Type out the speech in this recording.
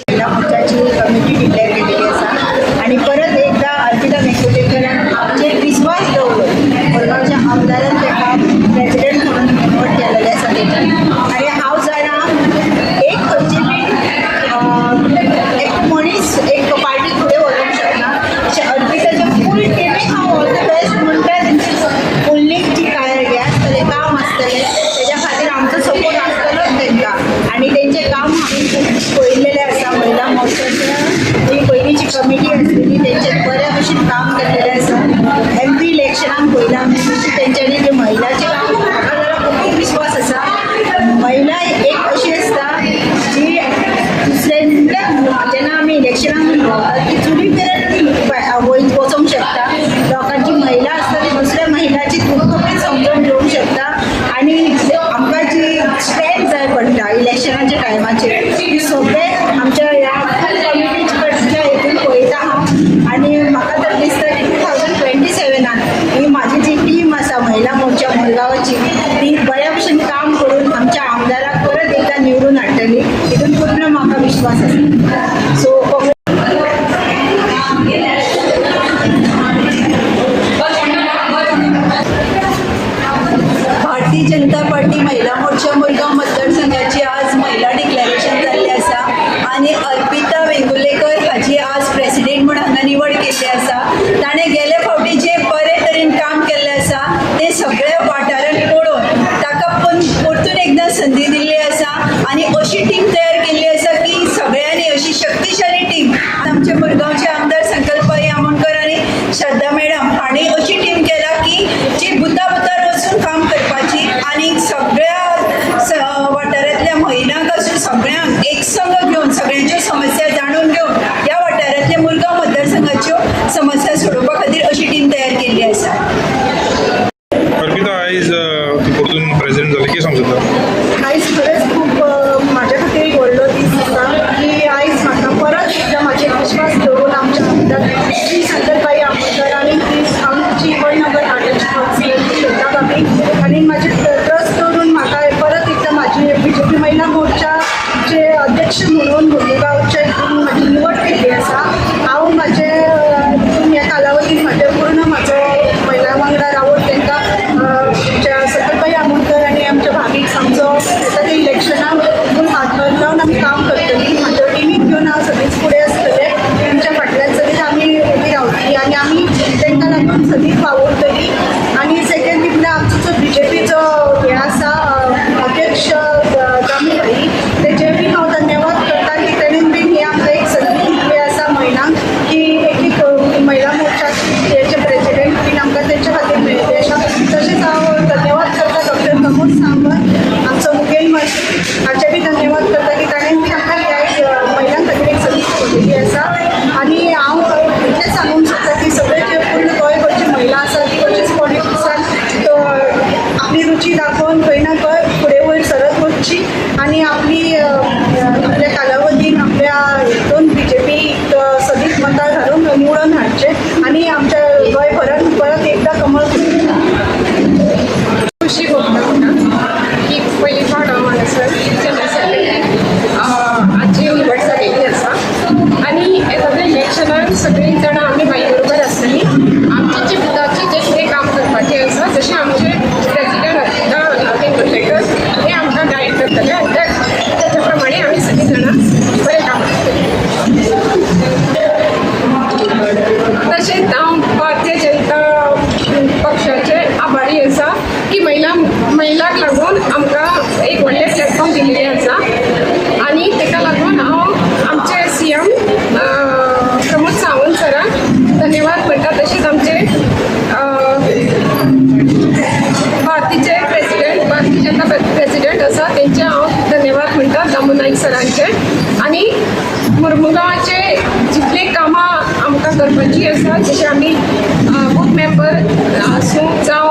महिला मोर्चाची committee declare केलेली असा आणि परत एकदा अर्पिता वेंगुर्लेकरान आमचे विश्वास दवरून कोरगांवच्या आमदारान ताका प्रेसिडेंट म्हणून निवड केलेली आसा तेच्यान आणि हांव जाणा एक खंयची एक मनीस एक पार्टी फुडें व्हरोंक शकना अशें अर्पिताच्या फूल टिमीक हांव ऑल द बेस्ट म्हणटा तेंची फुडलीं जी कार्य आसतलें काम आसतलें तेज्या खातीर आमचो सपोर्ट आसतलोच तेंकां आणि तेंचें काम हांवें पळयलेलें आसा महिला मोर्चाच्या जी पयलींची कमिटी आसलेली तेंचें बऱ्या भशेन काम केल्लेलें आसा MP इलेक्शनाक पयलां आमी तशी तेंच्यांनी जे महिलाचें काम म्हाका जाल्यार खूब विश्वास आसा महिला एक अशी आसता जी दुसऱ्यांच्या जेन्ना आमी इलेक्शनाक भोंवतात ती चुली मेरेन वचोंक शकता लोकांची महिला आसता ती दुसऱ्या महिलाची दुःख बी समजून घेवंक शकता आणि आमकां जी स्ट्रेंथ जाय पडटा इलेक्शनाच्या टायमाचेर ती सगळे आमच्या ह्या कमिटीच्या हितून पळयता हांव आणि म्हाका तर दिसता की 2027 ही म्हाजी जी टीम आसा महिला मोर्चा मुरगांवाची ती बऱ्या भशेन काम करून आमच्या आमदाराक परत एकदा निवडून हाडटली हितून पूर्ण म्हाका विश्वास आसा सो भारतीय जनता पार्टी महिला मोर्चा मुरगांव मतदारसंघाची आज महिला डिक्लेरेशन जाल्लें आसा आणि अर्पिता वेंगुर्लेकर हाची आज प्रेसिडेंट म्हणून हांगा निवड केल्ली आसा ताणें गेले फावटी जे बरे तरेन काम केल्लें आसा ते सगळ्या वाठारांत पळोवन ताका परतून एकदां संदी दिल्ली आसा आणि अशी टीम तयार केल्ली आसा की सगळ्यांनी अशी शक्तिशाली टीम आमचे मुरगांवचे आमदार संकल्पभाई आमोणकर आणि श्रद्धा मॅडम हांणी अशी टीम केला की जी बुतार वचून काम करपाची आणि सगळ्या वाठारांतल्या महिलांक असून सगळ्यांक एक संघ घेवन सगळ्यांच्यो समस्या जाणून घेवन ह्या वाठारांतल्या मुरगांव मतदारसंघाच्यो समस्या सोडोवपा खातीर अशी टीम तयार केल्ली आसा. अर्पिता आयज परतून प्रेसिडेंट जाले कितें सांगता? आयज खरेंच खूब म्हाज्या खातीर एक व्हडलो दीस आसा की आयज म्हाका परत एकदां म्हाजेर विश्वास दवरून आमच्या आमदार श्री संकल्पभाई आमोणकर आणि आमची वडनगर हाडाची कावन्सिलर श्रद्धा भाभी आणि म्हाजे ट्रस्ट दवरून म्हाका परत एकदां म्हाजी BJP महिला मोर्चाचे अध्यक्ष म्हणून मुरगांवचे हितून म्हाजी निवड केल्ली आसा. हांव म्हाजे ह्या कालावधीन म्हाजे पूर्ण म्हाजो महिला वांगडा रावून तांकां संकल्पभाई आमोणकर आणि आमच्या भाभीक आमचो येता ते इलेक्शनाक फूल हात लावन आमी काम करतलीं म्हाज्या टिमीक घेवन हांव सदींच फुडें आसतलें तेंच्या फाटल्यान सदींच आमी उबी रावतलीं आणि आमी तांकां लागून सदींच वावुरतलीं. आणि सेकंड म्हणल्यार आमचो जो BJPचो हे आसा अध्यक्ष दामू भाई तेजे बीन हांव धन्यवाद करता की तेणेन बीन ही आमकां एक संदी दिल्ली आसा महिलांक की एक महिला मोर्चाचे प्रेसिडेंट बीन आमकां तेंच्या खातीर मेळिल्ले आसा. तशेंच हांव धन्यवाद करता डॉक्टर प्रमोद सावंत आमचो मुखेल मंत्री हाचे बी धन्यवाद करता की ताणें बी आमकां ह्या महिलां खातीर एक संदी सोडिल्ली आसा. आणि हांव इतलेंच सांगूंक सोदता की सगळे जे पूर्ण गोंयभरची महिला आसा ती अशीच पॉलिटिक्सान आपली रुची दाखोवन खंय ना खंय फुडें वयर सरत वचची आणि आपल्या कालावधीन आपल्या हितून BJP सदींच मतां घालून निवडून हाडचे आणि आमच्या गोंयभरांत परत एकदा कमळ खुशी भोगता की पहिली फावट हांव हांगासर आजची निवड जालेली आसा आणि सगळे इलेक्शनाक सगळीं जाणां आमी बाई बरोबर आसतलीं. आमची जी बुदाची जे कितें काम करपाचें आसा जशें आमचे प्रेसिडेंट अर्पिता वेंगुर्लेकर हे आमकां गायड करतले आनी त्याच्या प्रमाणे आमी सगळीं जाणां बरें काम करतलीं. तशेंच हांव भारतीय जनता पक्षाचे आभारी आसा की महिलांक लागून आमकां एक व्हडलें प्लॅटफॉर्म दिल्लें आसा आणि ताका लागून हांव आमचे CM प्रमोद सावंत सराक धन्यवाद म्हणटा. तशेंच आमचे भारतीय जनता प्रेसिडेंट आसा तेंचे हांव धन्यवाद म्हणटा दामू नाईक सरांचे. आणि मुरमुगांवाचे जितले कामां आमकां करपाची आसा जशें आमी बूथ मेंबर आसूं जावं